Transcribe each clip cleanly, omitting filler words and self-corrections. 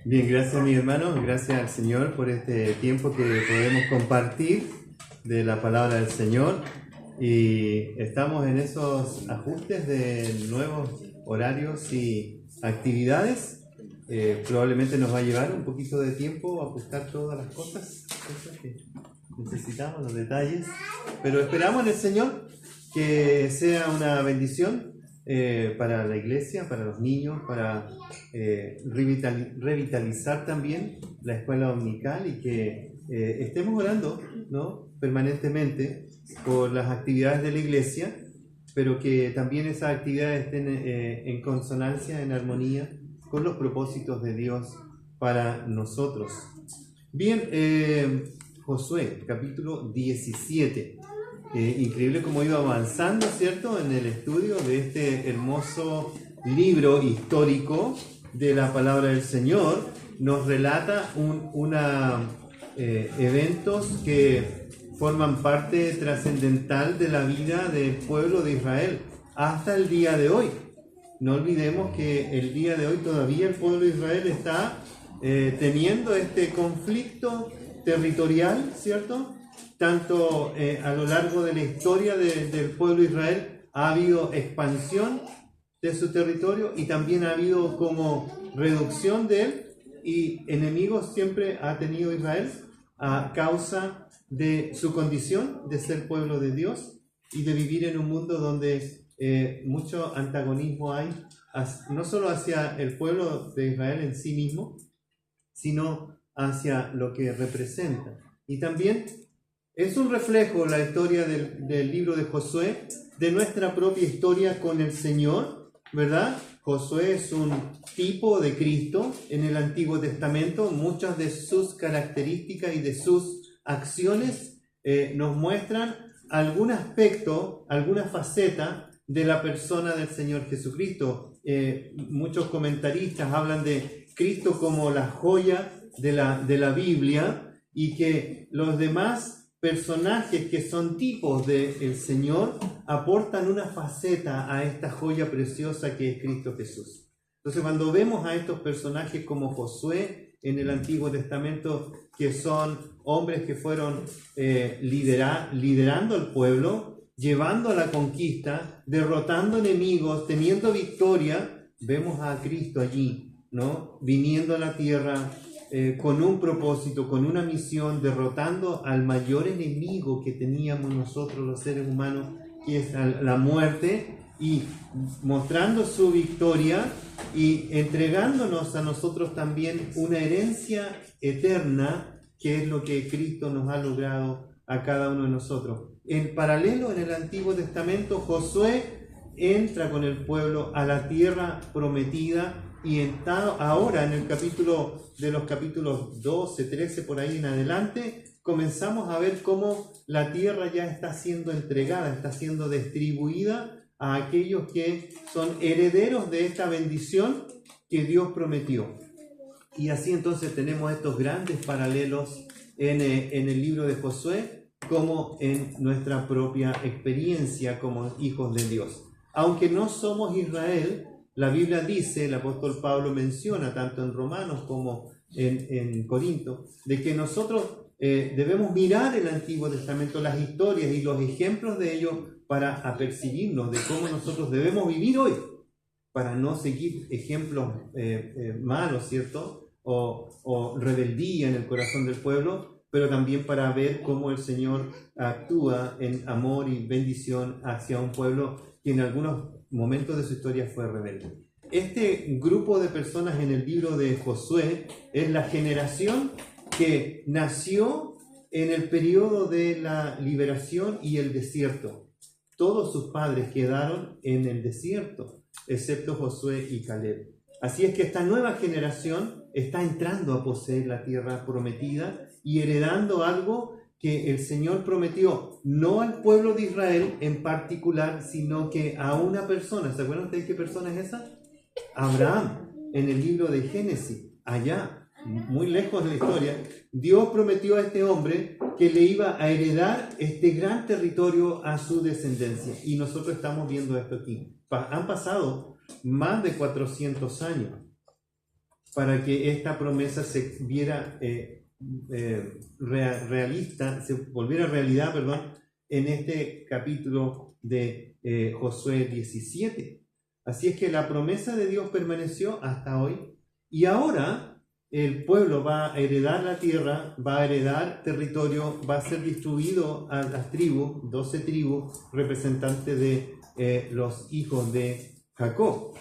Bien, gracias mi hermano, gracias al Señor por este tiempo que podemos compartir de la palabra del Señor, y estamos en esos ajustes de nuevos horarios y actividades. Probablemente nos va a llevar un poquito de tiempo ajustar todas las cosas que necesitamos, los detalles, pero esperamos en el Señor que sea una bendición para la iglesia, para los niños, para revitalizar también la escuela dominical, y que estemos orando, ¿no?, permanentemente por las actividades de la iglesia, pero que también esas actividades estén en consonancia, en armonía con los propósitos de Dios para nosotros. Bien, Josué, capítulo 17. Increíble cómo iba avanzando, ¿cierto?, en el estudio de este hermoso libro histórico de la palabra del Señor. Nos relata eventos que forman parte trascendental de la vida del pueblo de Israel hasta el día de hoy. No olvidemos que el día de hoy todavía el pueblo de Israel está teniendo este conflicto territorial, ¿cierto? Tanto a lo largo de la historia del pueblo de Israel ha habido expansión de su territorio, y también ha habido como reducción de él, y enemigos siempre ha tenido Israel a causa de su condición de ser pueblo de Dios y de vivir en un mundo donde mucho antagonismo hay, no solo hacia el pueblo de Israel en sí mismo, sino hacia lo que representa. Y también es un reflejo la historia del libro de Josué de nuestra propia historia con el Señor, ¿verdad? Josué es un tipo de Cristo en el Antiguo Testamento. Muchas de sus características y de sus acciones nos muestran algún aspecto, alguna faceta de la persona del Señor Jesucristo. Muchos comentaristas hablan de Cristo como la joya de la Biblia, y que los demás personajes que son tipos del Señor aportan una faceta a esta joya preciosa que es Cristo Jesús. Entonces, cuando vemos a estos personajes como Josué en el Antiguo Testamento, que son hombres que fueron liderando al pueblo, llevando a la conquista, derrotando enemigos, teniendo victoria, vemos a Cristo allí, ¿no?, viniendo a la tierra con un propósito, con una misión, derrotando al mayor enemigo que teníamos nosotros los seres humanos, que es la muerte, y mostrando su victoria y entregándonos a nosotros también una herencia eterna, que es lo que Cristo nos ha logrado a cada uno de nosotros. En paralelo, en el Antiguo Testamento, Josué entra con el pueblo a la tierra prometida, y ahora en el los capítulos 12, 13 por ahí en adelante, comenzamos a ver cómo la tierra ya está siendo entregada, está siendo distribuida a aquellos que son herederos de esta bendición que Dios prometió. Y así entonces tenemos estos grandes paralelos en el libro de Josué, como en nuestra propia experiencia como hijos de Dios. Aunque no somos Israel, la Biblia dice, el apóstol Pablo menciona tanto en Romanos como en Corinto, de que nosotros debemos mirar el Antiguo Testamento, las historias y los ejemplos de ellos, para apercibirnos de cómo nosotros debemos vivir hoy, para no seguir ejemplos malos, ¿cierto? O rebeldía en el corazón del pueblo, pero también para ver cómo el Señor actúa en amor y bendición hacia un pueblo que en algunos momentos de su historia fue rebelde. Este grupo de personas en el libro de Josué es la generación que nació en el periodo de la liberación y el desierto. Todos sus padres quedaron en el desierto, excepto Josué y Caleb. Así es que esta nueva generación está entrando a poseer la tierra prometida y heredando algo que el Señor prometió, no al pueblo de Israel en particular, sino que a una persona. ¿Se acuerdan ustedes qué persona es esa? Abraham, en el libro de Génesis, allá, muy lejos de la historia, Dios prometió a este hombre que le iba a heredar este gran territorio a su descendencia. Y nosotros estamos viendo esto aquí. Han pasado más de 400 años. para que esta promesa se viera realista, se volviera realidad, perdón, en este capítulo de Josué 17. Así es que la promesa de Dios permaneció hasta hoy, y ahora el pueblo va a heredar la tierra, va a heredar territorio, va a ser distribuido a las tribus, 12 tribus representantes de los hijos de Jacob.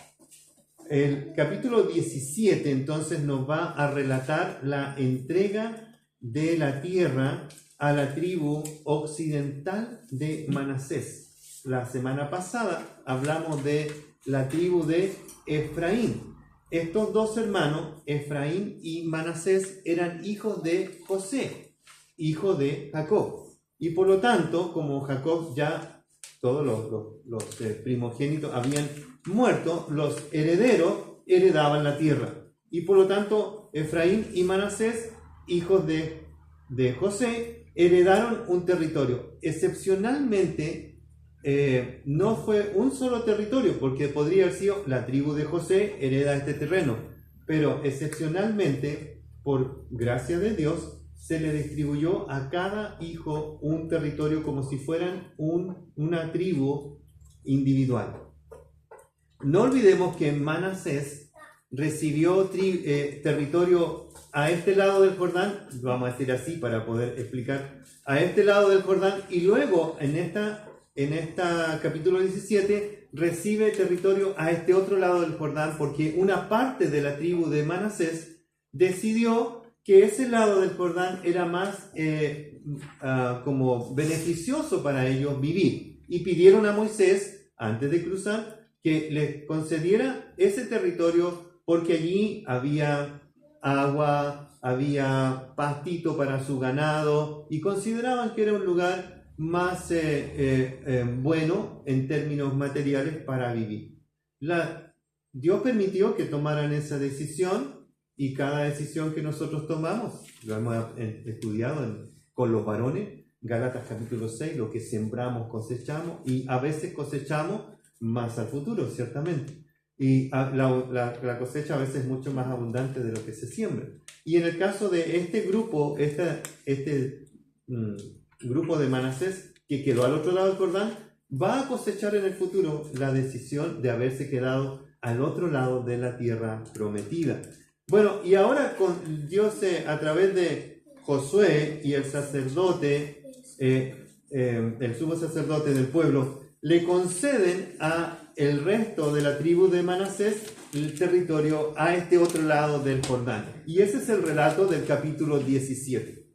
El capítulo 17 entonces nos va a relatar la entrega de la tierra a la tribu occidental de Manasés. La semana pasada hablamos de la tribu de Efraín. Estos dos hermanos, Efraín y Manasés, eran hijos de José, hijo de Jacob. Y por lo tanto, como Jacob ya, todos los primogénitos habían muerto, los herederos heredaban la tierra. Y por lo tanto, Efraín y Manasés, hijos de José, heredaron un territorio. Excepcionalmente, no fue un solo territorio, porque podría haber sido la tribu de José hereda este terreno, pero excepcionalmente, por gracia de Dios, se le distribuyó a cada hijo un territorio como si fueran una tribu individual. No olvidemos que Manasés recibió territorio a este lado del Jordán, vamos a decir así para poder explicar, a este lado del Jordán, y luego en esta capítulo 17 recibe territorio a este otro lado del Jordán, porque una parte de la tribu de Manasés decidió que ese lado del Jordán era más como beneficioso para ellos vivir, y pidieron a Moisés, antes de cruzar, que les concediera ese territorio, porque allí había agua, había pastito para su ganado, y consideraban que era un lugar más bueno en términos materiales para vivir. Dios permitió que tomaran esa decisión, y cada decisión que nosotros tomamos, lo hemos estudiado con los varones, Gálatas capítulo 6, lo que sembramos cosechamos, y a veces cosechamos más al futuro, ciertamente. Y la cosecha a veces es mucho más abundante de lo que se siembra. Y en el caso de este grupo, grupo de Manasés, que quedó al otro lado del Jordán, va a cosechar en el futuro la decisión de haberse quedado al otro lado de la tierra prometida. Bueno, y ahora con Dios a través de Josué y el sacerdote, el sumo sacerdote del pueblo, le conceden a el resto de la tribu de Manasés el territorio a este otro lado del Jordán. Y ese es el relato del capítulo 17.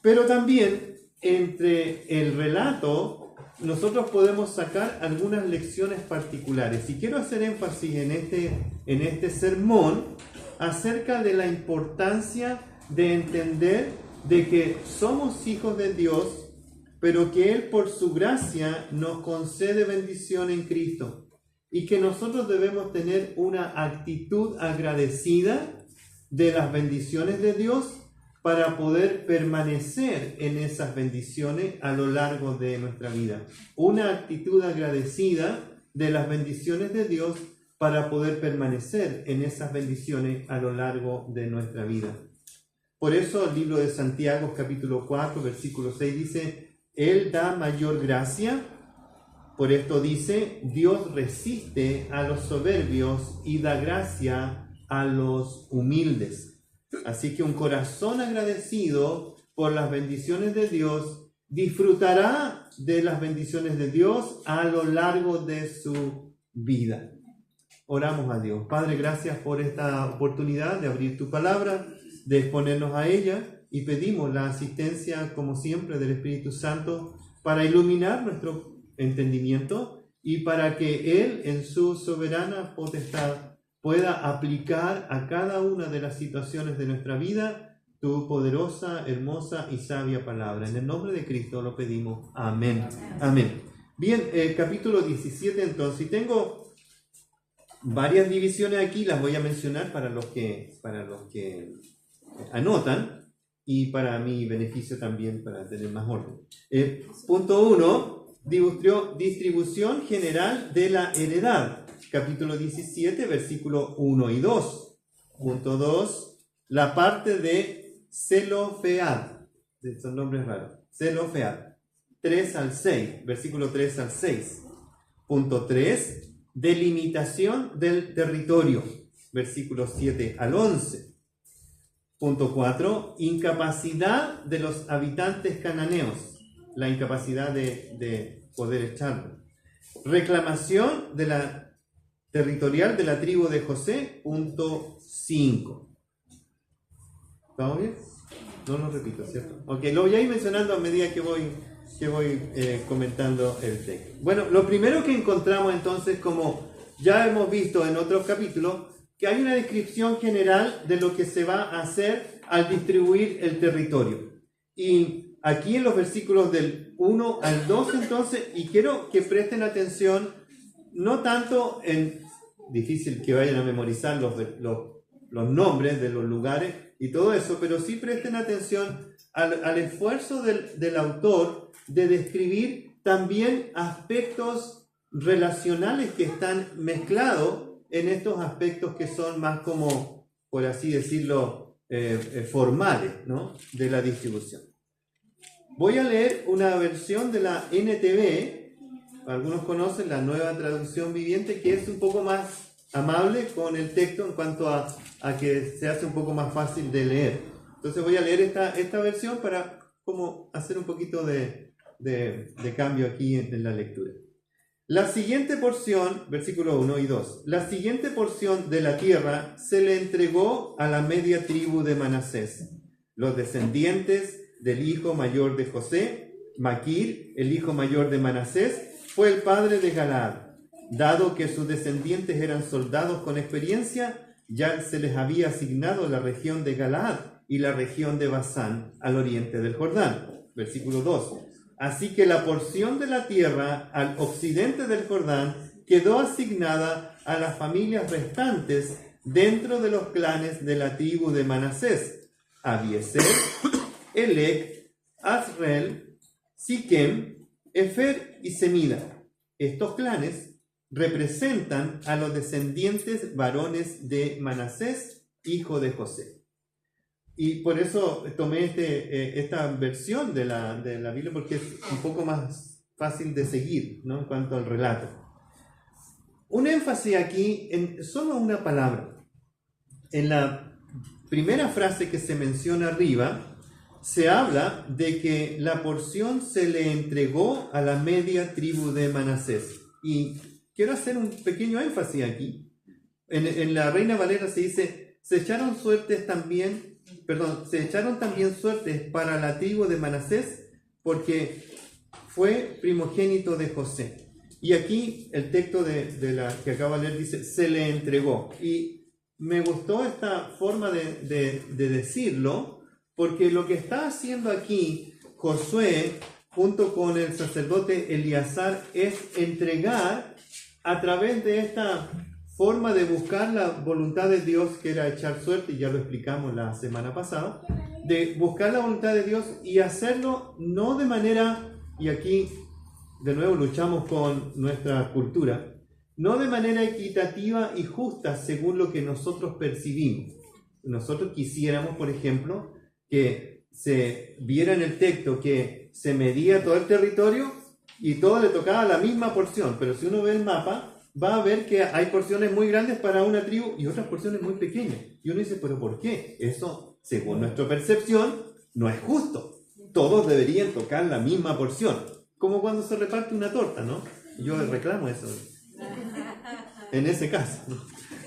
Pero también entre el relato nosotros podemos sacar algunas lecciones particulares. Y quiero hacer énfasis en este sermón acerca de la importancia de entender de que somos hijos de Dios, pero que Él por su gracia nos concede bendición en Cristo, y que nosotros debemos tener una actitud agradecida de las bendiciones de Dios para poder permanecer en esas bendiciones a lo largo de nuestra vida. Una actitud agradecida de las bendiciones de Dios para poder permanecer en esas bendiciones a lo largo de nuestra vida. Por eso el libro de Santiago, capítulo 4, versículo 6 dice: Él da mayor gracia. Por esto dice: Dios resiste a los soberbios y da gracia a los humildes. Así que un corazón agradecido por las bendiciones de Dios disfrutará de las bendiciones de Dios a lo largo de su vida. Oramos a Dios. Padre, gracias por esta oportunidad de abrir tu palabra, de exponernos a ella, y pedimos la asistencia, como siempre, del Espíritu Santo para iluminar nuestro entendimiento y para que Él, en su soberana potestad, pueda aplicar a cada una de las situaciones de nuestra vida tu poderosa, hermosa y sabia palabra. En el nombre de Cristo lo pedimos. Amén. Amén. Bien, capítulo 17 entonces. Y tengo varias divisiones aquí, las voy a mencionar para los que anotan, y para mi beneficio también, para tener más orden. Punto 1, distribución general de la heredad. Capítulo 17, versículo 1 y 2. Punto 2, la parte de Zelofead. Son nombres raros. Zelofead. 3 al 6, versículo 3 al 6. Punto 3, delimitación del territorio, versículos 7 al 11. Punto 4, incapacidad de los habitantes cananeos, la incapacidad de poder echarlo. Reclamación de la territorial de la tribu de José, punto 5. ¿Estamos bien? No lo repito, ¿cierto? Ok, lo voy a ir mencionando a medida que voy comentando el texto. Bueno, lo primero que encontramos entonces, como ya hemos visto en otros capítulos, que hay una descripción general de lo que se va a hacer al distribuir el territorio. Y aquí en los versículos del 1 al 2 entonces, y quiero que presten atención, no tanto en, difícil que vayan a memorizar los nombres de los lugares y todo eso, pero sí presten atención al esfuerzo del autor de describir también aspectos relacionales que están mezclados en estos aspectos que son más como, por así decirlo, formales, ¿no?, de la distribución. Voy a leer una versión de la NTV, algunos conocen la Nueva Traducción Viviente, que es un poco más amable con el texto en cuanto a que se hace un poco más fácil de leer. Entonces voy a leer esta versión para como hacer un poquito de cambio aquí en la lectura. La siguiente porción, versículo 1 y 2, la siguiente porción de la tierra se le entregó a la media tribu de Manasés, los descendientes del hijo mayor de José. Maquir, el hijo mayor de Manasés, fue el padre de Galaad. Dado que sus descendientes eran soldados con experiencia, ya se les había asignado la región de Galaad y la región de Basán al oriente del Jordán. Versículo 2. Así que la porción de la tierra al occidente del Jordán quedó asignada a las familias restantes dentro de los clanes de la tribu de Manasés: Abiezer, Elec, Asrel, Siquem, Efer y Semida. Estos clanes representan a los descendientes varones de Manasés, hijo de José. Y por eso tomé esta versión de la Biblia, porque es un poco más fácil de seguir, ¿no?, en cuanto al relato. Un énfasis aquí en solo una palabra. En la primera frase que se menciona arriba, se habla de que la porción se le entregó a la media tribu de Manasés. Y quiero hacer un pequeño énfasis aquí. En la Reina Valera se dice, se echaron también suertes para la tribu de Manasés, porque fue primogénito de José. Y aquí el texto de la que acabo de leer dice, se le entregó. Y me gustó esta forma de decirlo, porque lo que está haciendo aquí Josué, junto con el sacerdote Eleazar, es entregar a través de esta forma de buscar la voluntad de Dios, que era echar suerte, y ya lo explicamos la semana pasada, de buscar la voluntad de Dios y hacerlo no de manera, y aquí de nuevo luchamos con nuestra cultura, no de manera equitativa y justa según lo que nosotros percibimos. Nosotros quisiéramos, por ejemplo, que se viera en el texto que se medía todo el territorio y todo le tocaba la misma porción, pero si uno ve el mapa, va a ver que hay porciones muy grandes para una tribu y otras porciones muy pequeñas. Y uno dice, ¿pero por qué? Eso, según nuestra percepción, no es justo. Todos deberían tocar la misma porción. Como cuando se reparte una torta, ¿no? Yo reclamo eso en ese caso, ¿no?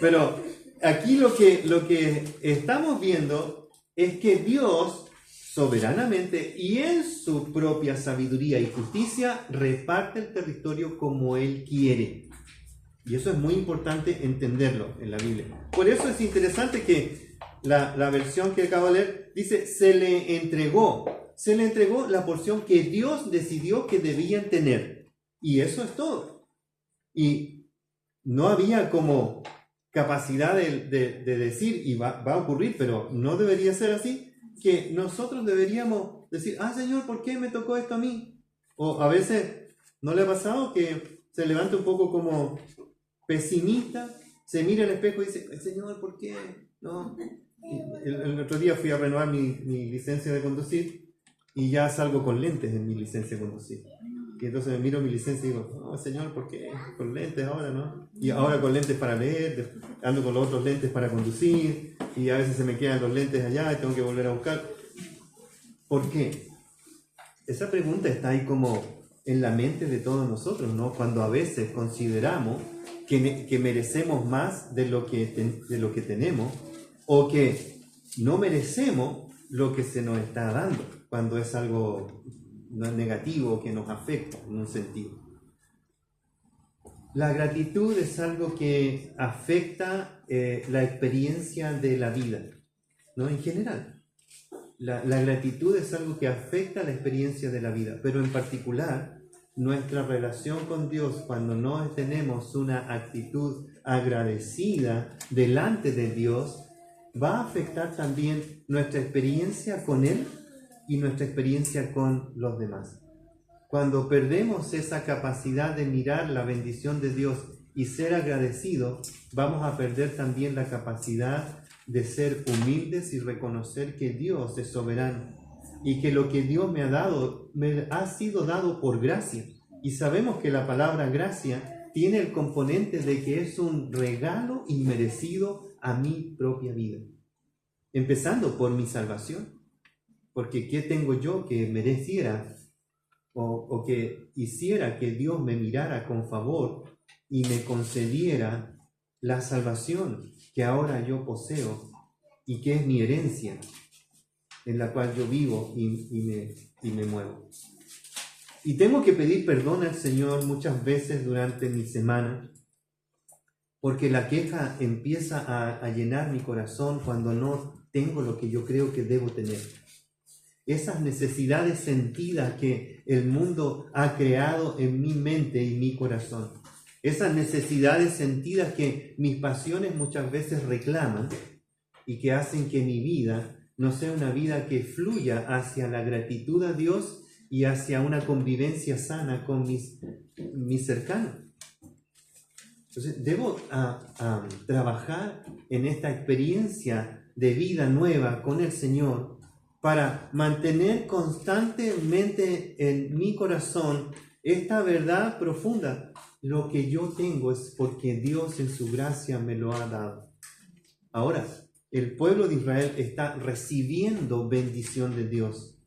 Pero aquí lo que estamos viendo es que Dios soberanamente y en su propia sabiduría y justicia reparte el territorio como Él quiere. Y eso es muy importante entenderlo en la Biblia. Por eso es interesante que la versión que acabo de leer dice, se le entregó la porción que Dios decidió que debían tener. Y eso es todo. Y no había como capacidad de decir, y va a ocurrir, pero no debería ser así, que nosotros deberíamos decir, Señor, ¿por qué me tocó esto a mí? O a veces, ¿no le ha pasado que se levanta un poco como pesimista, se mira al espejo y dice, Señor, ¿por qué ¿no? El otro día fui a renovar mi licencia de conducir y ya salgo con lentes en mi licencia de conducir. Y entonces me miro mi licencia y digo, no, señor, ¿por qué? Con lentes ahora, ¿no? Y ahora con lentes para leer, ando con los otros lentes para conducir, y a veces se me quedan los lentes allá y tengo que volver a buscar. ¿Por qué? Esa pregunta está ahí como en la mente de todos nosotros, ¿no? Cuando a veces consideramos que merecemos más de lo que tenemos, o que no merecemos lo que se nos está dando, cuando es algo negativo que nos afecta en un sentido. La gratitud es algo que afecta la experiencia de la vida, ¿no? En general. La gratitud es algo que afecta la experiencia de la vida, pero en particular nuestra relación con Dios, cuando no tenemos una actitud agradecida delante de Dios, va a afectar también nuestra experiencia con Él y nuestra experiencia con los demás. Cuando perdemos esa capacidad de mirar la bendición de Dios y ser agradecidos, vamos a perder también la capacidad de ser humildes y reconocer que Dios es soberano y que lo que Dios me ha dado, me ha sido dado por gracia. Y sabemos que la palabra gracia tiene el componente de que es un regalo inmerecido a mi propia vida. Empezando por mi salvación. Porque ¿qué tengo yo que mereciera o que hiciera que Dios me mirara con favor y me concediera la salvación que ahora yo poseo y que es mi herencia, en la cual yo vivo y me muevo? Y tengo que pedir perdón al Señor muchas veces durante mi semana, porque la queja empieza a llenar mi corazón cuando no tengo lo que yo creo que debo tener. Esas necesidades sentidas que el mundo ha creado en mi mente y mi corazón. Esas necesidades sentidas que mis pasiones muchas veces reclaman y que hacen que mi vida no sea una vida que fluya hacia la gratitud a Dios y hacia una convivencia sana con mis cercanos. Entonces, debo trabajar en esta experiencia de vida nueva con el Señor para mantener constantemente en mi corazón esta verdad profunda. Lo que yo tengo es porque Dios en su gracia me lo ha dado. Ahora, el pueblo de Israel está recibiendo bendición de Dios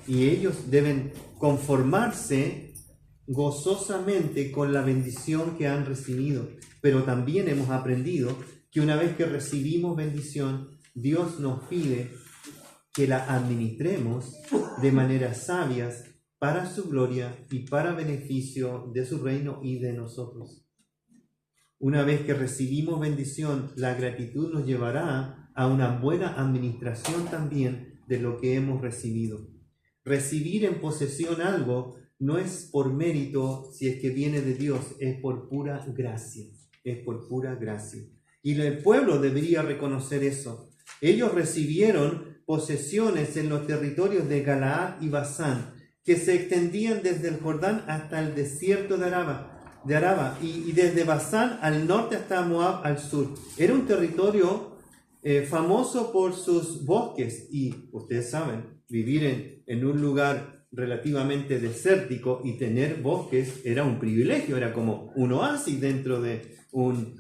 y ellos deben conformarse gozosamente con la bendición que han recibido. Pero también hemos aprendido que una vez que recibimos bendición, Dios nos pide que la administremos de maneras sabias para su gloria y para beneficio de su reino y de nosotros. Una vez que recibimos bendición, la gratitud nos llevará a una buena administración también de lo que hemos recibido. Recibir en posesión algo no es por mérito, si es que viene de Dios, es por pura gracia. Es por pura gracia. Y el pueblo debería reconocer eso. Ellos recibieron posesiones en los territorios de Galaad y Basán, que se extendían desde el Jordán hasta el desierto de Araba y desde Basán al norte hasta Moab al sur. Era un territorio famoso por sus bosques, y ustedes saben, vivir en un lugar relativamente desértico y tener bosques era un privilegio, era como un oasis dentro de un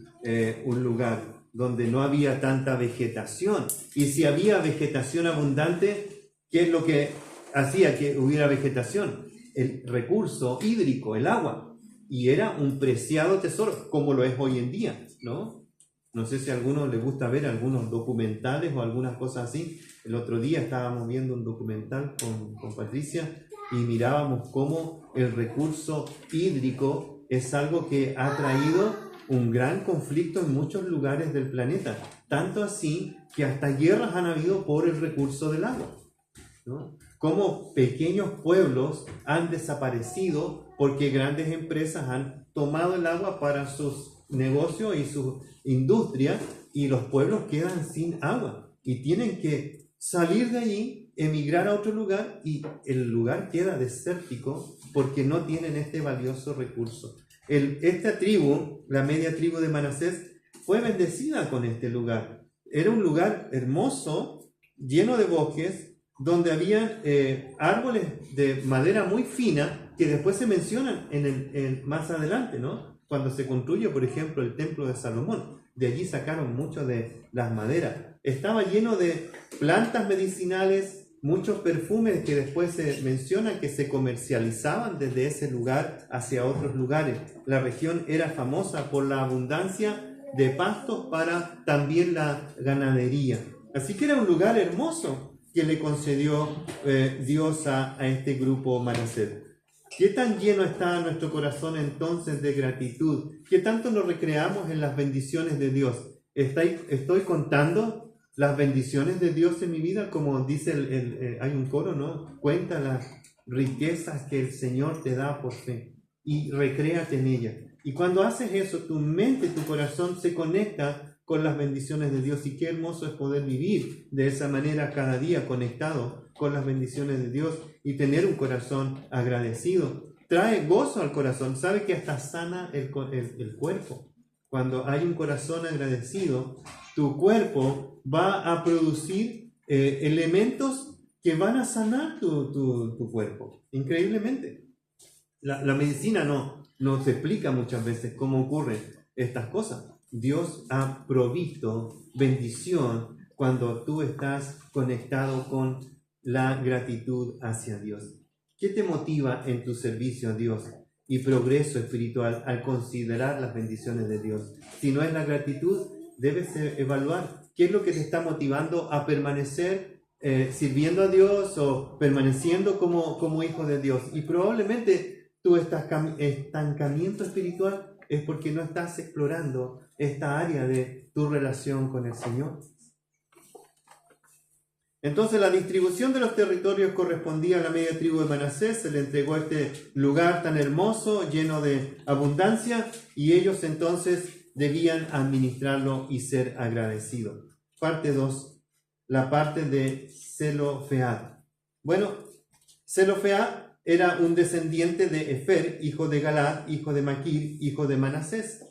lugar donde no había tanta vegetación. Y si había vegetación abundante, ¿qué es lo que hacía que hubiera vegetación? El recurso hídrico, el agua. Y era un preciado tesoro, como lo es hoy en día, ¿no? No sé si a algunos les gusta ver algunos documentales o algunas cosas así. El otro día estábamos viendo un documental con Patricia y mirábamos cómo el recurso hídrico es algo que ha traído un gran conflicto en muchos lugares del planeta. Tanto así que hasta guerras han habido por el recurso del agua, ¿no? Cómo pequeños pueblos han desaparecido porque grandes empresas han tomado el agua para sus negocios y sus industrias, y los pueblos quedan sin agua y tienen que salir de allí, emigrar a otro lugar, y el lugar queda desértico porque no tienen este valioso recurso. Esta tribu, la media tribu de Manasés, fue bendecida con este lugar. era un lugar hermoso, lleno de bosques, donde había árboles de madera muy fina que después se mencionan más adelante, ¿no? Cuando se construye, por ejemplo, el templo de Salomón. De allí sacaron mucho de las maderas. Estaba lleno de plantas medicinales, muchos perfumes que después se mencionan que se comercializaban desde ese lugar hacia otros lugares. La región era famosa por la abundancia de pastos para también la ganadería. Así que era un lugar hermoso que le concedió Dios a este grupo Manasés. ¿Qué tan lleno está nuestro corazón entonces de gratitud? ¿Qué tanto nos recreamos en las bendiciones de Dios? ¿Estoy contando las bendiciones de Dios en mi vida? Como dice hay un coro, ¿no? Cuenta las riquezas que el Señor te da por fe y recréate en ellas. Y cuando haces eso, tu mente, tu corazón se conecta con las bendiciones de Dios. Y qué hermoso es poder vivir de esa manera cada día conectado con las bendiciones de Dios y tener un corazón agradecido. Trae gozo al corazón. ¿Sabe que hasta sana el cuerpo? Cuando hay un corazón agradecido, tu cuerpo va a producir elementos que van a sanar tu cuerpo. Increíblemente. La medicina no se explica muchas veces cómo ocurren estas cosas. Dios ha provisto bendición cuando tú estás conectado con la gratitud hacia Dios. ¿Qué te motiva en tu servicio a Dios y progreso espiritual al considerar las bendiciones de Dios? Si no es la gratitud, debes evaluar qué es lo que te está motivando a permanecer sirviendo a Dios o permaneciendo como hijo de Dios. Y probablemente tu estancamiento espiritual es porque no estás explorando esta área de tu relación con el Señor. Entonces la distribución de los territorios correspondía a la media tribu de Manasés. Se le entregó este lugar tan hermoso, lleno de abundancia, y ellos entonces debían administrarlo y ser agradecidos. Parte 2, la parte de Zelofehad. Bueno, Zelofehad era un descendiente de Efer, hijo de Galad, hijo de Maquir, hijo de Manasés.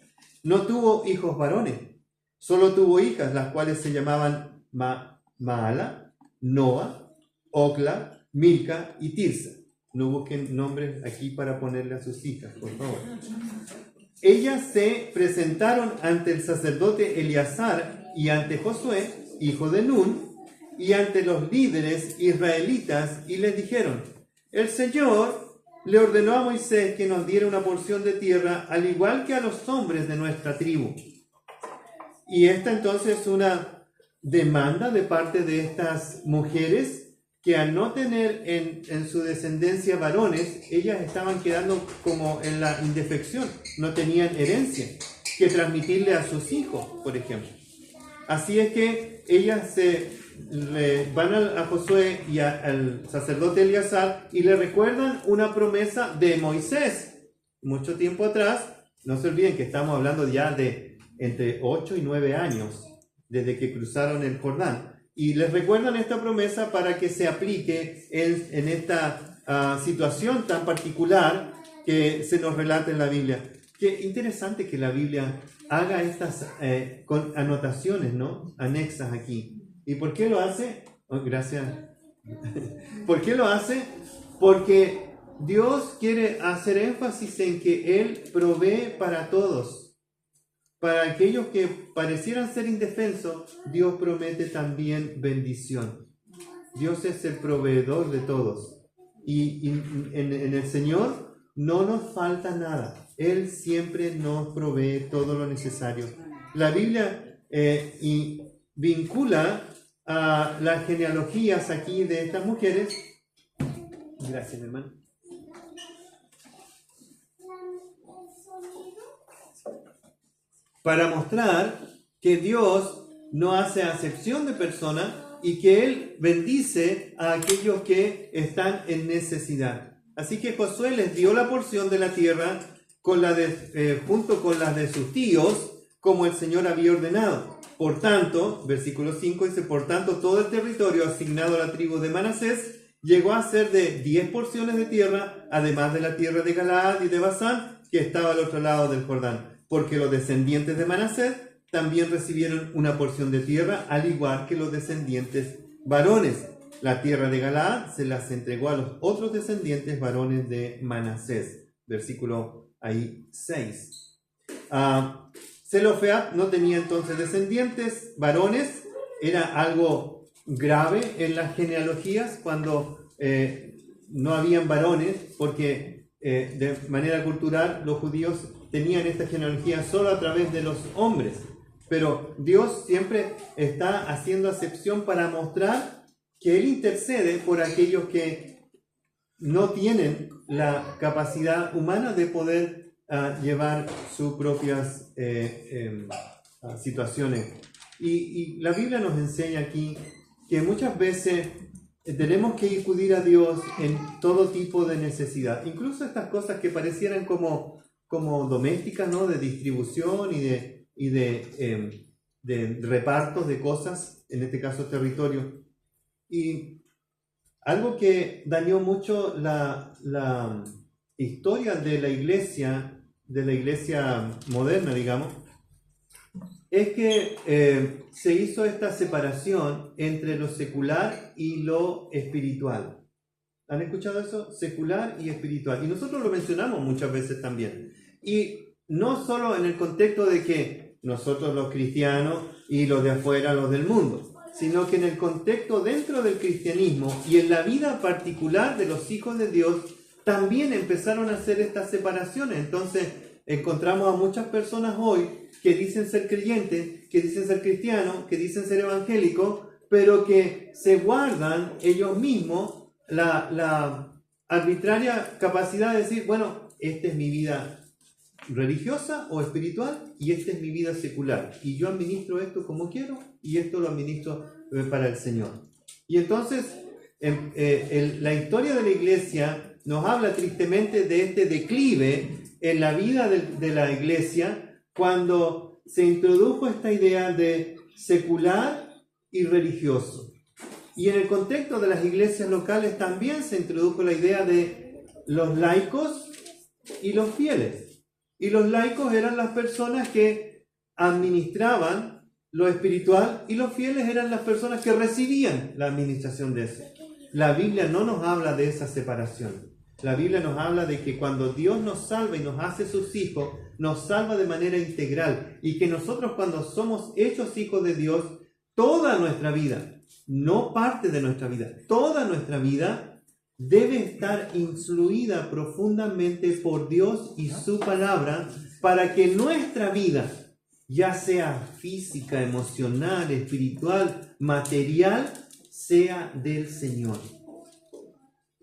No tuvo hijos varones, solo tuvo hijas, las cuales se llamaban Maala, Noa, Ocla, Milca y Tirsa. No busquen nombres aquí para ponerle a sus hijas, por favor. Ellas se presentaron ante el sacerdote Eleazar y ante Josué, hijo de Nun, y ante los líderes israelitas, y les dijeron: el Señor le ordenó a Moisés que nos diera una porción de tierra, al igual que a los hombres de nuestra tribu. Y esta entonces es una demanda de parte de estas mujeres que al no tener en su descendencia varones, ellas estaban quedando como en la indefección, no tenían herencia que transmitirle a sus hijos, por ejemplo. Así es que ellas van a Josué y al sacerdote Eleazar y le recuerdan una promesa de Moisés mucho tiempo atrás. No se olviden que estamos hablando ya de entre 8 y 9 años desde que cruzaron el Jordán, y les recuerdan esta promesa para que se aplique en esta situación tan particular que se nos relata en la Biblia. Qué interesante que la Biblia haga estas con anotaciones, ¿no? Anexas aquí. ¿Y por qué lo hace? Oh, gracias. ¿Por qué lo hace? Porque Dios quiere hacer énfasis en que Él provee para todos. Para aquellos que parecieran ser indefensos, Dios promete también bendición. Dios es el proveedor de todos. Y en el Señor no nos falta nada. Él siempre nos provee todo lo necesario. La Biblia vincula a las genealogías aquí de estas mujeres. Gracias, hermano. Para mostrar que Dios no hace acepción de personas y que Él bendice a aquellos que están en necesidad. Así que Josué les dio la porción de la tierra junto con las de sus tíos, como el Señor había ordenado. Por tanto, versículo 5 dice: por tanto, todo el territorio asignado a la tribu de Manasés llegó a ser de 10 porciones de tierra, además de la tierra de Galaad y de Basán, que estaba al otro lado del Jordán. Porque los descendientes de Manasés también recibieron una porción de tierra, al igual que los descendientes varones. La tierra de Galaad se las entregó a los otros descendientes varones de Manasés. Versículo ahí 6. Zelofead no tenía entonces descendientes varones. Era algo grave en las genealogías cuando no habían varones, porque de manera cultural los judíos tenían esta genealogía solo a través de los hombres. Pero Dios siempre está haciendo acepción para mostrar que Él intercede por aquellos que no tienen la capacidad humana de poder llevar sus propias situaciones. Y la Biblia nos enseña aquí que muchas veces tenemos que acudir a Dios en todo tipo de necesidad, incluso estas cosas que parecieran como domésticas, ¿no? De distribución y de repartos de cosas, en este caso territorio. Y algo que dañó mucho la historia de la iglesia moderna, digamos, es que se hizo esta separación entre lo secular y lo espiritual. ¿Han escuchado eso? Secular y espiritual. Y nosotros lo mencionamos muchas veces también. Y no solo en el contexto de que nosotros los cristianos y los de afuera, los del mundo, sino que en el contexto dentro del cristianismo y en la vida particular de los hijos de Dios, también empezaron a hacer estas separaciones. Entonces encontramos a muchas personas hoy que dicen ser creyentes, que dicen ser cristianos, que dicen ser evangélicos, pero que se guardan ellos mismos la arbitraria capacidad de decir, bueno, esta es mi vida religiosa o espiritual y esta es mi vida secular. Y yo administro esto como quiero y esto lo administro para el Señor. Y entonces la historia de la iglesia nos habla tristemente de este declive en la vida de la iglesia cuando se introdujo esta idea de secular y religioso. Y en el contexto de las iglesias locales también se introdujo la idea de los laicos y los fieles. Y los laicos eran las personas que administraban lo espiritual y los fieles eran las personas que recibían la administración de eso. La Biblia no nos habla de esa separación. La Biblia nos habla de que cuando Dios nos salva y nos hace sus hijos, nos salva de manera integral. Y que nosotros cuando somos hechos hijos de Dios, toda nuestra vida, no parte de nuestra vida, toda nuestra vida debe estar influida profundamente por Dios y su palabra para que nuestra vida, ya sea física, emocional, espiritual, material, sea del Señor.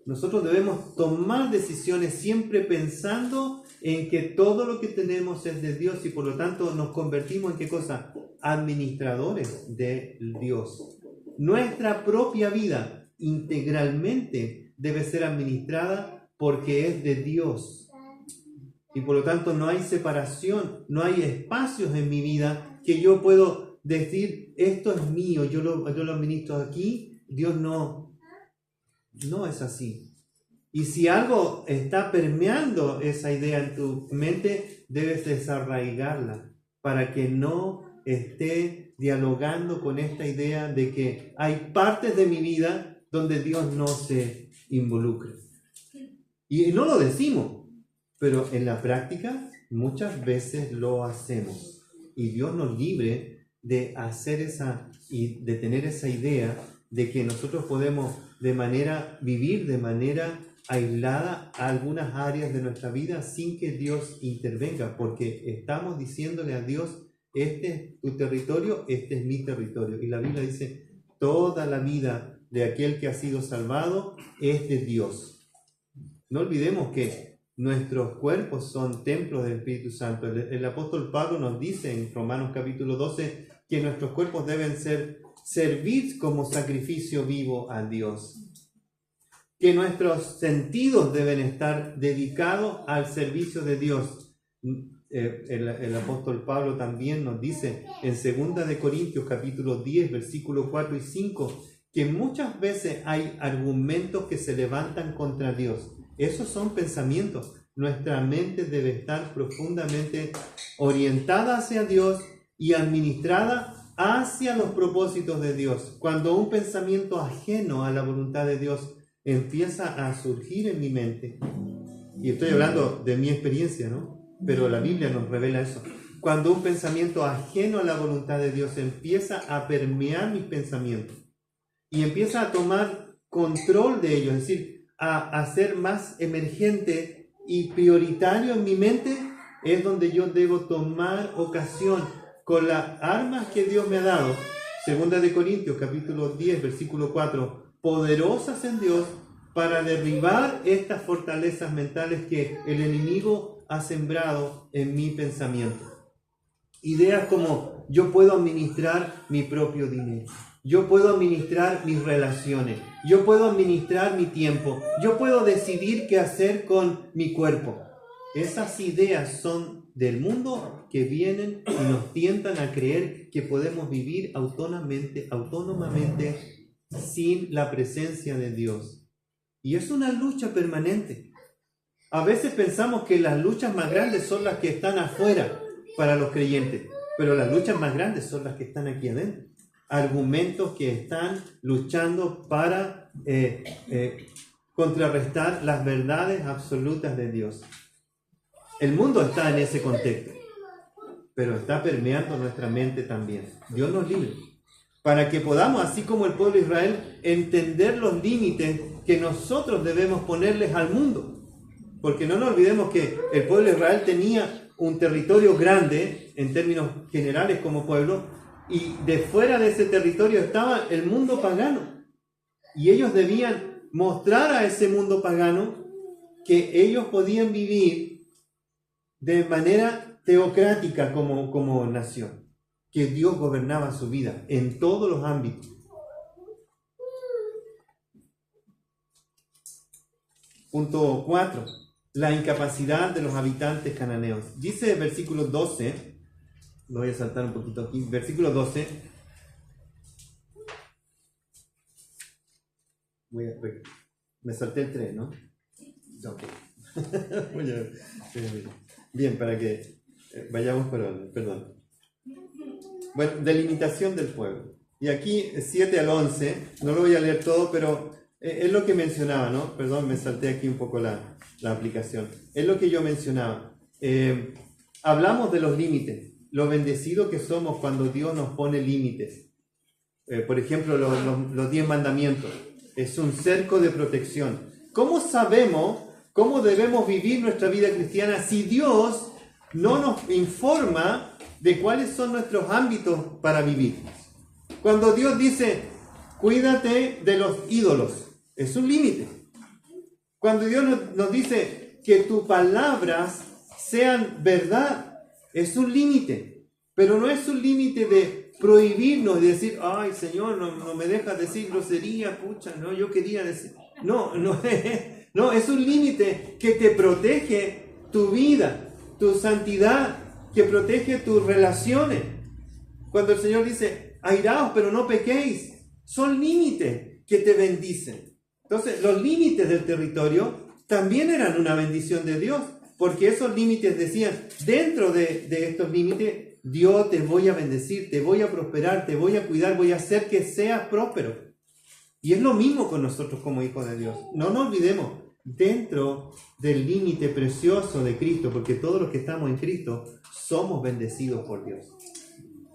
Nosotros debemos tomar decisiones siempre pensando en que todo lo que tenemos es de Dios y por lo tanto nos convertimos en ¿qué cosa? Administradores de Dios. Nuestra propia vida integralmente debe ser administrada porque es de Dios. Y por lo tanto no hay separación, no hay espacios en mi vida que yo puedo decir, esto es mío, yo lo administro aquí. Dios no es así. Y si algo está permeando esa idea en tu mente, debes desarraigarla para que no esté dialogando con esta idea de que hay partes de mi vida donde Dios no se involucra. Y no lo decimos, pero en la práctica muchas veces lo hacemos. Y Dios nos libre de hacer y de tener esa idea de que nosotros podemos vivir de manera aislada algunas áreas de nuestra vida sin que Dios intervenga, porque estamos diciéndole a Dios, este es tu territorio, este es mi territorio. Y la Biblia dice, toda la vida de aquel que ha sido salvado es de Dios. No olvidemos que nuestros cuerpos son templos del Espíritu Santo. El apóstol Pablo nos dice en Romanos capítulo 12 que nuestros cuerpos deben servir como sacrificio vivo a Dios. Que nuestros sentidos deben estar dedicados al servicio de Dios. El apóstol Pablo también nos dice en 2 de Corintios capítulo 10 versículos 4 y 5 que muchas veces hay argumentos que se levantan contra Dios. Esos son pensamientos. Nuestra mente debe estar profundamente orientada hacia Dios y administrada hacia los propósitos de Dios. Cuando un pensamiento ajeno a la voluntad de Dios empieza a surgir en mi mente, y estoy hablando de mi experiencia, ¿no? Pero la Biblia nos revela eso. Cuando un pensamiento ajeno a la voluntad de Dios empieza a permear mis pensamientos y empieza a tomar control de ellos, es decir, a ser más emergente y prioritario en mi mente, es donde yo debo tomar ocasión con las armas que Dios me ha dado. 2 Corintios capítulo 10, versículo 4, poderosas en Dios para derribar estas fortalezas mentales que el enemigo ha sembrado en mi pensamiento. Ideas como: yo puedo administrar mi propio dinero, yo puedo administrar mis relaciones, yo puedo administrar mi tiempo, yo puedo decidir qué hacer con mi cuerpo. Esas ideas son del mundo que vienen y nos tientan a creer que podemos vivir autónomamente sin la presencia de Dios. Y es una lucha permanente. A veces pensamos que las luchas más grandes son las que están afuera para los creyentes, pero las luchas más grandes son las que están aquí adentro. Argumentos que están luchando para contrarrestar las verdades absolutas de Dios. El mundo está en ese contexto, pero está permeando nuestra mente también. Dios nos libre, para que podamos, así como el pueblo de Israel, entender los límites que nosotros debemos ponerles al mundo. Porque no nos olvidemos que el pueblo de Israel tenía un territorio grande, en términos generales como pueblo, y de fuera de ese territorio estaba el mundo pagano. Y ellos debían mostrar a ese mundo pagano que ellos podían vivir de manera teocrática como nación, que Dios gobernaba su vida en todos los ámbitos. Punto 4. La incapacidad de los habitantes cananeos. Dice el versículo 12, lo voy a saltar un poquito aquí, versículo 12. Me salté el 3, ¿no? Ok. Bien, para que vayamos por orden, perdón. Bueno, delimitación del pueblo. Y aquí 7 al 11, no lo voy a leer todo, pero es lo que mencionaba, ¿no? Perdón, me salté aquí un poco la aplicación. Es lo que yo mencionaba. Hablamos de los límites, lo bendecido que somos cuando Dios nos pone límites. Por ejemplo, los 10 mandamientos. Es un cerco de protección. ¿Cómo sabemos cómo debemos vivir nuestra vida cristiana si Dios no nos informa de cuáles son nuestros ámbitos para vivir? Cuando Dios dice, cuídate de los ídolos, es un límite. Cuando Dios nos dice que tus palabras sean verdad, es un límite. Pero no es un límite de prohibirnos, de decir, ay Señor, no me dejas decir grosería, pucha, no, yo quería decir. No, es un límite que te protege tu vida, tu santidad, que protege tus relaciones. Cuando el Señor dice, airaos, pero no pequéis, son límites que te bendicen. Entonces, los límites del territorio también eran una bendición de Dios, porque esos límites decían, dentro de estos límites, Dios te voy a bendecir, te voy a prosperar, te voy a cuidar, voy a hacer que seas próspero. Y es lo mismo con nosotros como hijos de Dios. No nos olvidemos, dentro del límite precioso de Cristo, porque todos los que estamos en Cristo somos bendecidos por Dios.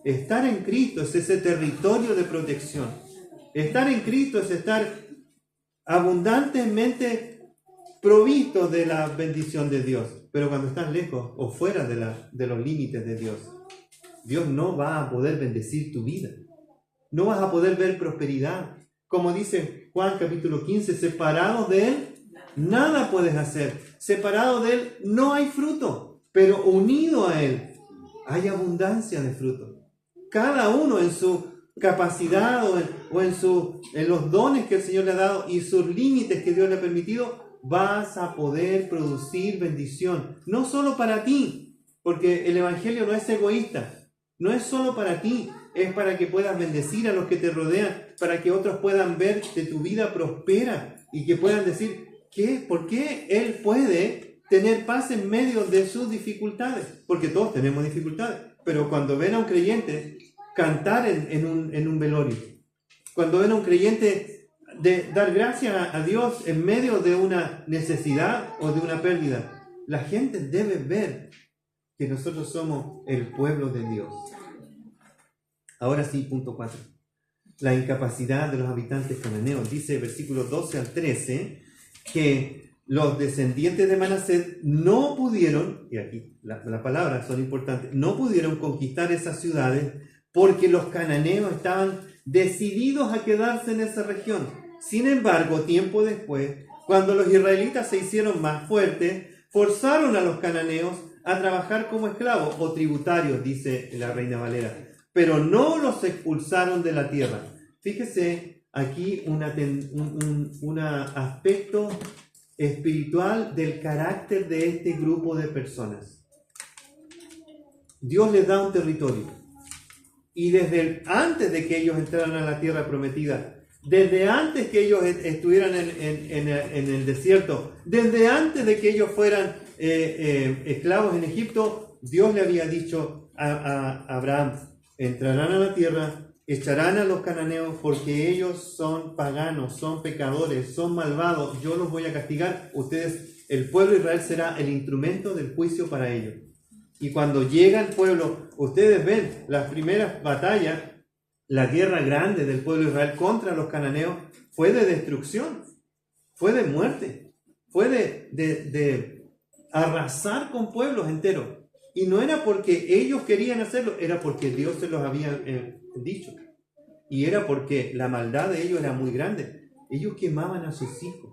Estar en Cristo es ese territorio de protección. Estar en Cristo es estar abundantemente provisto de la bendición de Dios. Pero cuando estás lejos o fuera de los límites de Dios, Dios no va a poder bendecir tu vida. No vas a poder ver prosperidad. Como dice Juan capítulo 15, separados de Él, nada puedes hacer. Separado de Él no hay fruto, pero unido a Él hay abundancia de fruto. Cada uno en su capacidad o en los dones que el Señor le ha dado y sus límites que Dios le ha permitido, vas a poder producir bendición. No solo para ti, porque el Evangelio no es egoísta. No es solo para ti, es para que puedas bendecir a los que te rodean, para que otros puedan ver que tu vida prospera y que puedan decir, ¿por qué Él puede tener paz en medio de sus dificultades, porque todos tenemos dificultades, pero cuando ven a un creyente cantar en un velorio, cuando ven a un creyente dar gracias a Dios en medio de una necesidad o de una pérdida, la gente debe ver que nosotros somos el pueblo de Dios. Ahora sí, punto 4. La incapacidad de los habitantes cananeos. Dice versículos 12 al 13 que los descendientes de Manasés no pudieron, y aquí las palabras son importantes, no pudieron conquistar esas ciudades porque los cananeos estaban decididos a quedarse en esa región. Sin embargo, tiempo después, cuando los israelitas se hicieron más fuertes, forzaron a los cananeos a trabajar como esclavos o tributarios, dice la Reina Valera, pero no los expulsaron de la tierra. Fíjese aquí un aspecto espiritual del carácter de este grupo de personas. Dios les da un territorio y desde antes de que ellos entraran a la tierra prometida, desde antes que ellos estuvieran en el desierto, desde antes de que ellos fueran esclavos en Egipto, Dios le había dicho a Abraham: entrarán a la tierra, echarán a los cananeos porque ellos son paganos, son pecadores, son malvados, yo los voy a castigar. Ustedes, el pueblo de Israel será el instrumento del juicio para ellos. Y cuando llega el pueblo, ustedes ven las primeras batallas, la guerra grande del pueblo de Israel contra los cananeos fue de destrucción, fue de muerte, fue de arrasar con pueblos enteros. Y no era porque ellos querían hacerlo, era porque Dios se los había dicho. Y era porque la maldad de ellos era muy grande. Ellos quemaban a sus hijos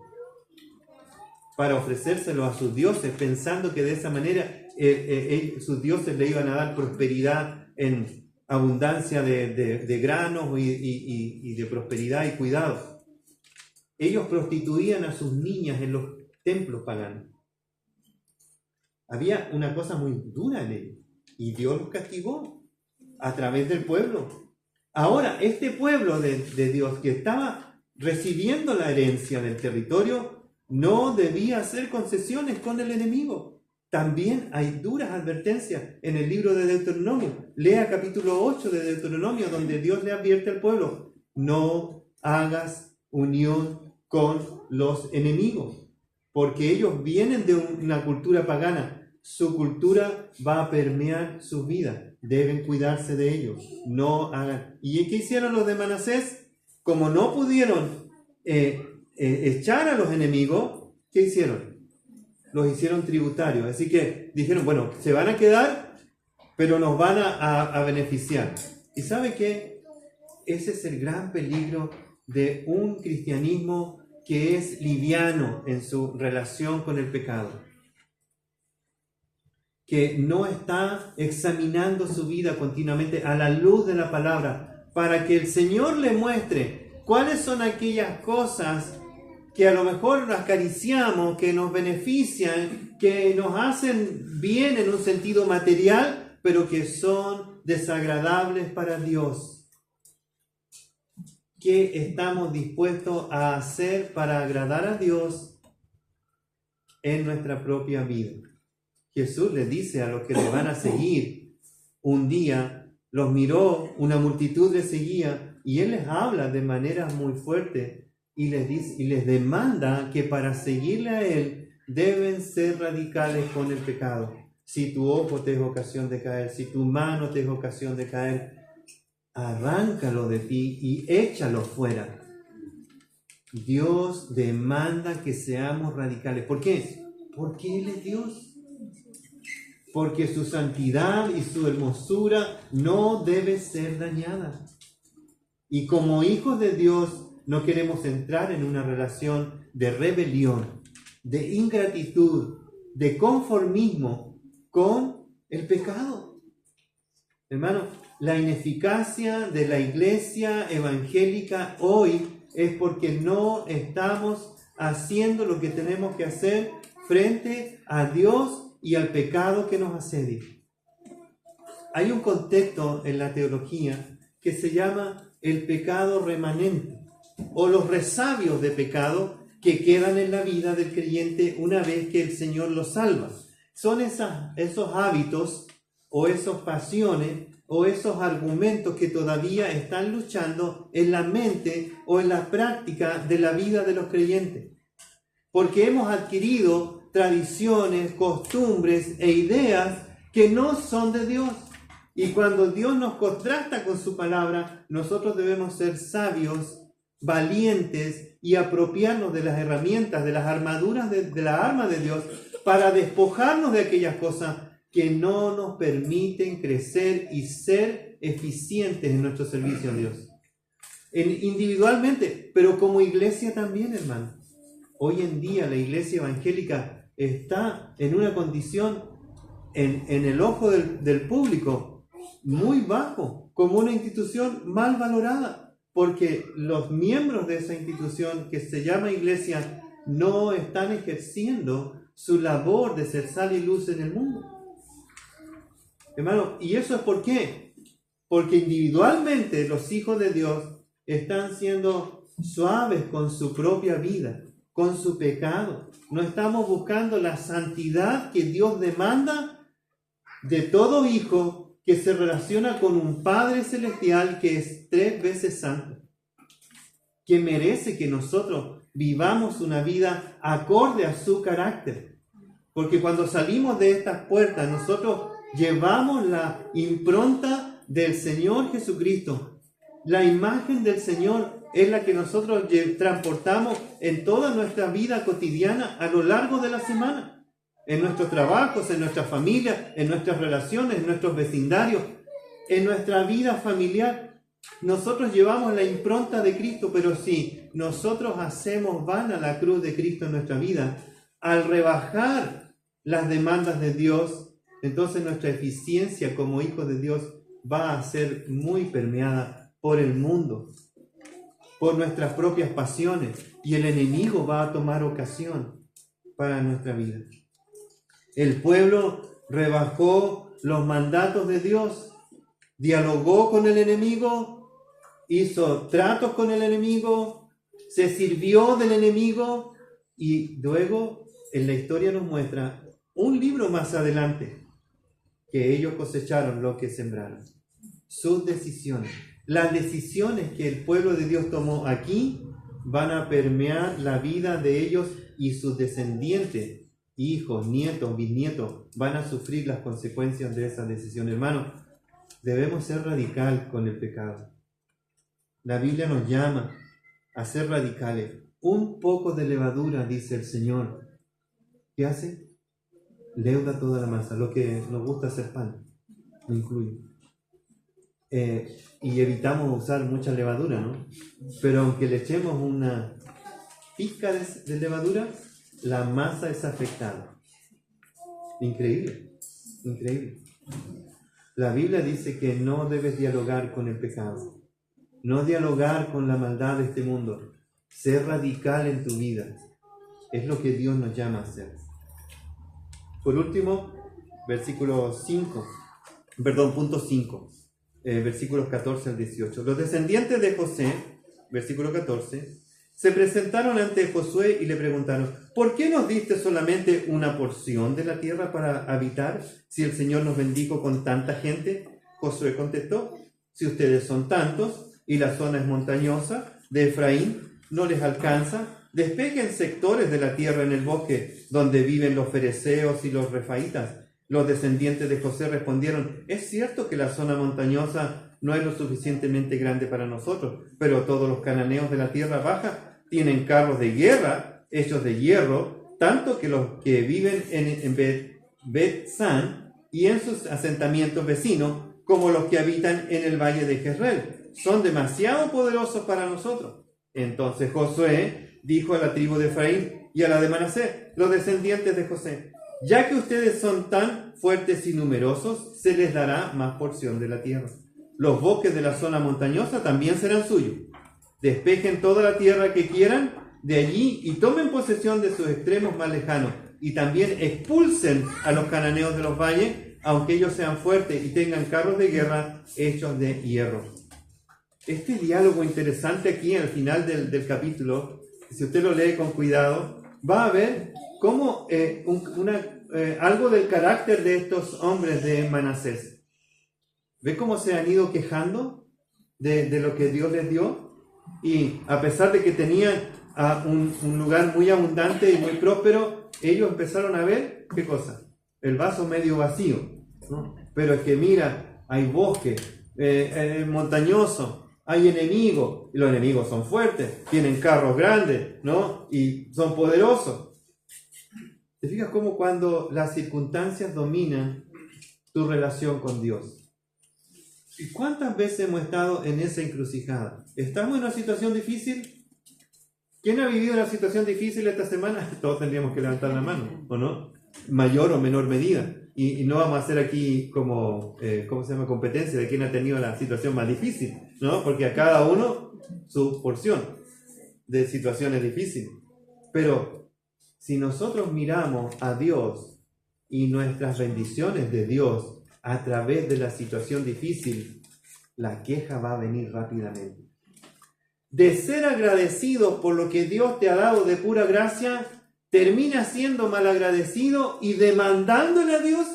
para ofrecérselos a sus dioses, pensando que de esa manera sus dioses le iban a dar prosperidad en abundancia de granos y de prosperidad y cuidado. Ellos prostituían a sus niñas en los templos paganos. Había una cosa muy dura en ellos y Dios los castigó a través del pueblo. Ahora, este pueblo de Dios que estaba recibiendo la herencia del territorio no debía hacer concesiones con el enemigo. También hay duras advertencias en el libro de Deuteronomio. Lea capítulo 8 de Deuteronomio, donde Dios le advierte al pueblo: no hagas unión con los enemigos, porque ellos vienen de una cultura pagana. Su cultura va a permear sus vidas. Deben cuidarse de ellos. No hagan. ¿Y qué hicieron los de Manasés? Como no pudieron echar a los enemigos, ¿qué hicieron? Los hicieron tributarios. Así que dijeron, bueno, se van a quedar, pero nos van a beneficiar. ¿Y sabe qué? Ese es el gran peligro de un cristianismo que es liviano en su relación con el pecado, que no está examinando su vida continuamente a la luz de la palabra, para que el Señor le muestre cuáles son aquellas cosas que a lo mejor acariciamos, que nos benefician, que nos hacen bien en un sentido material, pero que son desagradables para Dios. ¿Qué estamos dispuestos a hacer para agradar a Dios en nuestra propia vida? Jesús le dice a los que le van a seguir, un día los miró, una multitud les seguía, y Él les habla de manera muy fuerte y les dice, y les demanda que para seguirle a Él deben ser radicales con el pecado. Si tu ojo te es ocasión de caer, si tu mano te es ocasión de caer, arráncalo de ti y échalo fuera. Dios demanda que seamos radicales. ¿Por qué? Porque Él es Dios. Porque su santidad y su hermosura no debe ser dañada. Y como hijos de Dios no queremos entrar en una relación de rebelión, de ingratitud, de conformismo con el pecado. Hermano, la ineficacia de la iglesia evangélica hoy es porque no estamos haciendo lo que tenemos que hacer frente a Dios y al pecado que nos asedia. Hay un contexto en la teología que se llama el pecado remanente o los resabios de pecado que quedan en la vida del creyente una vez que el Señor lo salva. Son esos hábitos o esas pasiones o esos argumentos que todavía están luchando en la mente o en la práctica de la vida de los creyentes. Porque hemos adquirido tradiciones, costumbres e ideas que no son de Dios. Y cuando Dios nos contrasta con su palabra, nosotros debemos ser sabios, valientes y apropiarnos de las herramientas, de las armaduras, de la arma de Dios, para despojarnos de aquellas cosas que no nos permiten crecer y ser eficientes en nuestro servicio a Dios. Individualmente, pero como iglesia también, hermano. Hoy en día la iglesia evangélica está en una condición, en el ojo del público, muy bajo, como una institución mal valorada, porque los miembros de esa institución que se llama iglesia no están ejerciendo su labor de ser sal y luz en el mundo. Hermano, ¿y eso es por qué? Porque individualmente los hijos de Dios están siendo suaves con su propia vida, con su pecado. No estamos buscando la santidad que Dios demanda de todo hijo que se relaciona con un Padre Celestial que es 3 veces santo, que merece que nosotros vivamos una vida acorde a su carácter. Porque cuando salimos de estas puertas, nosotros llevamos la impronta del Señor Jesucristo. La imagen del Señor es la que nosotros transportamos en toda nuestra vida cotidiana a lo largo de la semana. En nuestros trabajos, en nuestra familia, en nuestras relaciones, en nuestros vecindarios, en nuestra vida familiar. Nosotros llevamos la impronta de Cristo, pero si nosotros hacemos vana la cruz de Cristo en nuestra vida, al rebajar las demandas de Dios, entonces nuestra eficiencia como hijos de Dios va a ser muy permeada por el mundo, por nuestras propias pasiones, y el enemigo va a tomar ocasión para nuestra vida. El pueblo rebajó los mandatos de Dios, dialogó con el enemigo, hizo tratos con el enemigo, se sirvió del enemigo, y luego en la historia nos muestra un libro más adelante que ellos cosecharon lo que sembraron. Sus decisiones, las decisiones que el pueblo de Dios tomó aquí van a permear la vida de ellos y sus descendientes, hijos, nietos, bisnietos, van a sufrir las consecuencias de esas decisiones. Hermano, debemos ser radical con el pecado. La Biblia nos llama a ser radicales. Un poco de levadura, dice el Señor. ¿Qué hace? Leuda toda la masa. Lo que nos gusta hacer pan, me incluye. Y evitamos usar mucha levadura, ¿no? Pero aunque le echemos una pizca de levadura, la masa es afectada. Increíble, increíble. La Biblia dice que no debes dialogar con el pecado, no dialogar con la maldad de este mundo. Ser radical en tu vida es lo que Dios nos llama a hacer. Por último, punto 5, versículos 14 al 18. Los descendientes de José, versículo 14, se presentaron ante Josué y le preguntaron: ¿por qué nos diste solamente una porción de la tierra para habitar, si el Señor nos bendijo con tanta gente? Josué contestó: si ustedes son tantos y la zona es montañosa de Efraín no les alcanza, despejen sectores de la tierra en el bosque donde viven los fereceos y los refaitas. Los descendientes de José respondieron: es cierto que la zona montañosa no es lo suficientemente grande para nosotros, pero todos los cananeos de la tierra baja tienen carros de guerra hechos de hierro, tanto que los que viven en Bet-San y en sus asentamientos vecinos, como los que habitan en el valle de Jezreel, son demasiado poderosos para nosotros. Entonces Josué dijo a la tribu de Efraín y a la de Manasés, los descendientes de José: ya que ustedes son tan fuertes y numerosos, se les dará más porción de la tierra. Los bosques de la zona montañosa también serán suyos. Despejen toda la tierra que quieran de allí y tomen posesión de sus extremos más lejanos. Y también expulsen a los cananeos de los valles, aunque ellos sean fuertes y tengan carros de guerra hechos de hierro. Este diálogo interesante aquí al final del capítulo si usted lo lee con cuidado, va a ver cómo algo del carácter de estos hombres de Manasés. ¿Ve cómo se han ido quejando de lo que Dios les dio? Y a pesar de que tenían un lugar muy abundante y muy próspero, ellos empezaron a ver, ¿qué cosa? El vaso medio vacío, ¿no? Pero es que mira, hay bosque, montañoso, hay enemigos, y los enemigos son fuertes, tienen carros grandes, ¿no? Y son poderosos. ¿Te fijas cómo cuando las circunstancias dominan tu relación con Dios? ¿Y cuántas veces hemos estado en esa encrucijada? ¿Estamos en una situación difícil? ¿Quién ha vivido una situación difícil esta semana? Todos tendríamos que levantar la mano, ¿o no? Mayor o menor medida. Y no vamos a hacer aquí como, ¿cómo se llama? Competencia de quién ha tenido la situación más difícil, ¿no? Porque a cada uno su porción de situaciones difíciles. Pero si nosotros miramos a Dios y nuestras bendiciones de Dios a través de la situación difícil, la queja va a venir rápidamente. De ser agradecido por lo que Dios te ha dado de pura gracia, termina siendo malagradecido y demandándole a Dios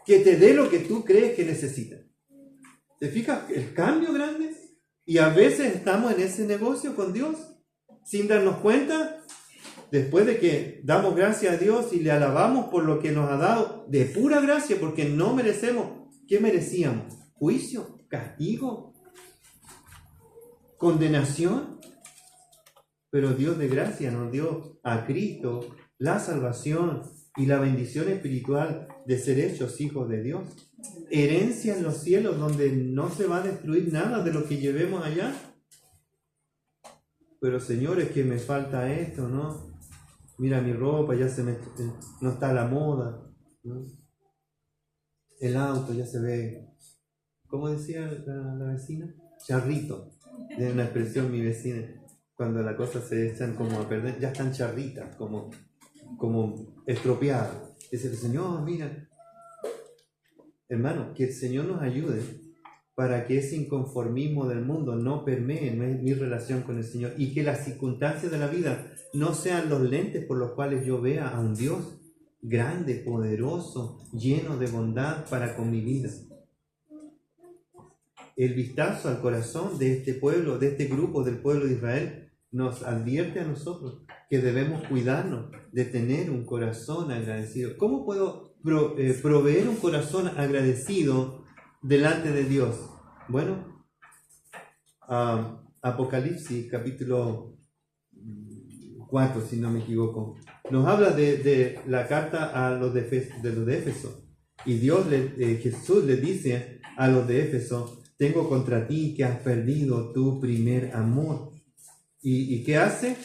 que te dé lo que tú crees que necesitas. ¿Te fijas el cambio grande? Y a veces estamos en ese negocio con Dios sin darnos cuenta. Después de que damos gracias a Dios y le alabamos por lo que nos ha dado de pura gracia, porque no merecemos. ¿Qué merecíamos? ¿Juicio? ¿Castigo? ¿Condenación? Pero Dios de gracia nos dio a Cristo la salvación y la bendición espiritual de ser hechos hijos de Dios. Herencia en los cielos donde no se va a destruir nada de lo que llevemos allá. Pero Señor, es que me falta esto, ¿no? Mira mi ropa, no está a la moda, ¿no? El auto ya se ve, ¿cómo decía la vecina? Charrito, de una expresión mi vecina, cuando las cosas se echan como a perder, ya están charritas, como estropeadas. Dice el Señor, mira, hermano, que el Señor nos ayude para que ese inconformismo del mundo no permee mi relación con el Señor y que las circunstancias de la vida no sean los lentes por los cuales yo vea a un Dios grande, poderoso, lleno de bondad para con mi vida. El vistazo al corazón de este pueblo, de este grupo del pueblo de Israel, nos advierte a nosotros que debemos cuidarnos de tener un corazón agradecido. ¿Cómo puedo proveer un corazón agradecido delante de Dios? Bueno, Apocalipsis capítulo 4, si no me equivoco, nos habla de la carta a los de Éfeso. Y Jesús le dice a los de Éfeso: tengo contra ti que has perdido tu primer amor. ¿Y qué hace?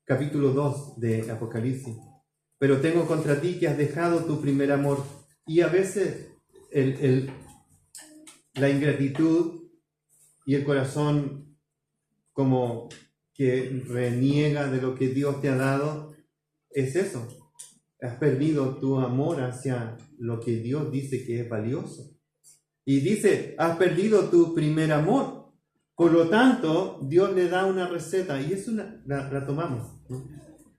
Capítulo 2 de Apocalipsis. Pero tengo contra ti que has dejado tu primer amor. Y a veces la ingratitud y el corazón como que reniega de lo que Dios te ha dado, es eso. Has perdido tu amor hacia lo que Dios dice que es valioso. Y dice, has perdido tu primer amor. Por lo tanto, Dios le da una receta y es la tomamos, ¿no?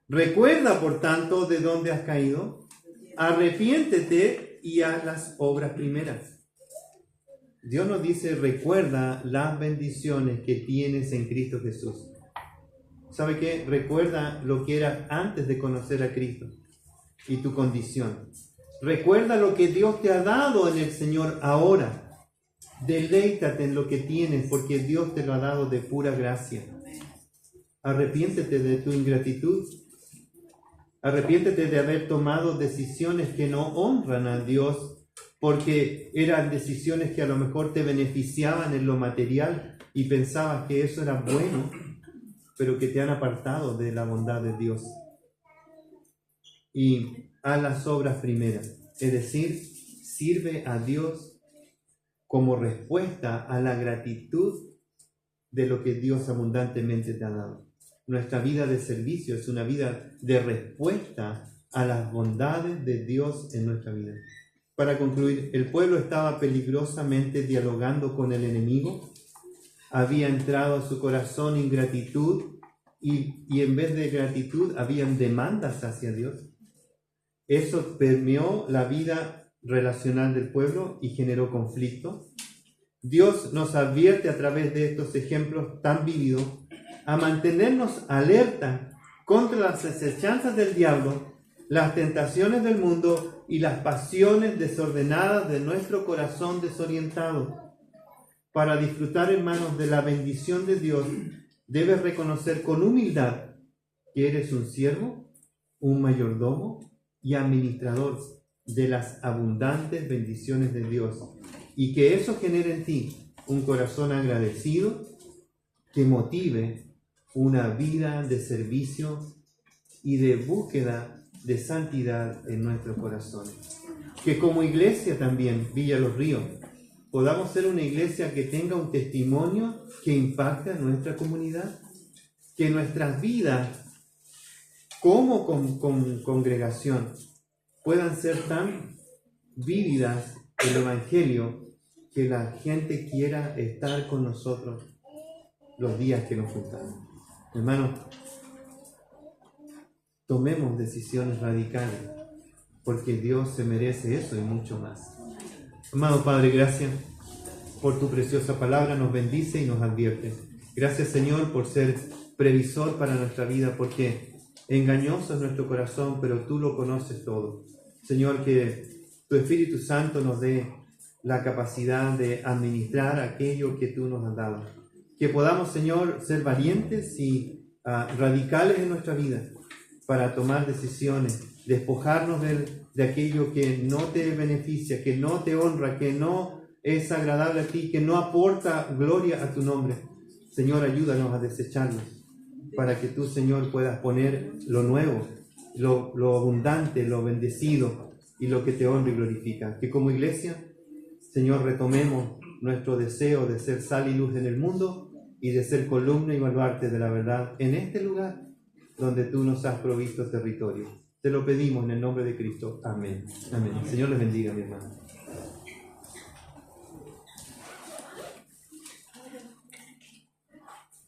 Recuerda, por tanto, de dónde has caído. Arrepiéntete y haz las obras primeras. Dios nos dice, recuerda las bendiciones que tienes en Cristo Jesús. ¿Sabe qué? Recuerda lo que eras antes de conocer a Cristo y tu condición. Recuerda lo que Dios te ha dado en el Señor ahora. Deleítate en lo que tienes porque Dios te lo ha dado de pura gracia. Arrepiéntete de tu ingratitud. Arrepiéntete de haber tomado decisiones que no honran a Dios porque eran decisiones que a lo mejor te beneficiaban en lo material y pensabas que eso era bueno, pero que te han apartado de la bondad de Dios. Y haz las obras primeras, es decir, sirve a Dios como respuesta a la gratitud de lo que Dios abundantemente te ha dado. Nuestra vida de servicio es una vida de respuesta a las bondades de Dios en nuestra vida. Para concluir, el pueblo estaba peligrosamente dialogando con el enemigo. Había entrado a su corazón ingratitud y en vez de gratitud habían demandas hacia Dios. Eso permeó la vida relacional del pueblo y generó conflicto. Dios nos advierte a través de estos ejemplos tan vívidos a mantenernos alerta contra las acechanzas del diablo, las tentaciones del mundo y las pasiones desordenadas de nuestro corazón desorientado. Para disfrutar, hermanos, de la bendición de Dios, debes reconocer con humildad que eres un siervo, un mayordomo y administrador de las abundantes bendiciones de Dios, y que eso genere en ti un corazón agradecido que motive una vida de servicio y de búsqueda de santidad en nuestros corazones. Que como iglesia también, Villa Los Ríos, podamos ser una iglesia que tenga un testimonio que impacte a nuestra comunidad, que nuestras vidas como congregación puedan ser tan vívidas el Evangelio que la gente quiera estar con nosotros los días que nos juntamos. Hermanos, tomemos decisiones radicales, porque Dios se merece eso y mucho más. Amado Padre, gracias por tu preciosa palabra, nos bendice y nos advierte. Gracias, Señor, por ser previsor para nuestra vida, porque engañoso es nuestro corazón, pero tú lo conoces todo. Señor, que tu Espíritu Santo nos dé la capacidad de administrar aquello que tú nos has dado. Que podamos, Señor, ser valientes y radicales en nuestra vida para tomar decisiones, despojarnos de aquello que no te beneficia, que no te honra, que no es agradable a ti, que no aporta gloria a tu nombre. Señor, ayúdanos a desecharlos, para que tú, Señor, puedas poner lo nuevo, lo abundante, lo bendecido y lo que te honra y glorifica. Que como iglesia, Señor, retomemos nuestro deseo de ser sal y luz en el mundo y de ser columna y baluarte de la verdad en este lugar donde tú nos has provisto territorio. Te lo pedimos en el nombre de Cristo. Amén. Amén. El Señor les bendiga, mi hermano.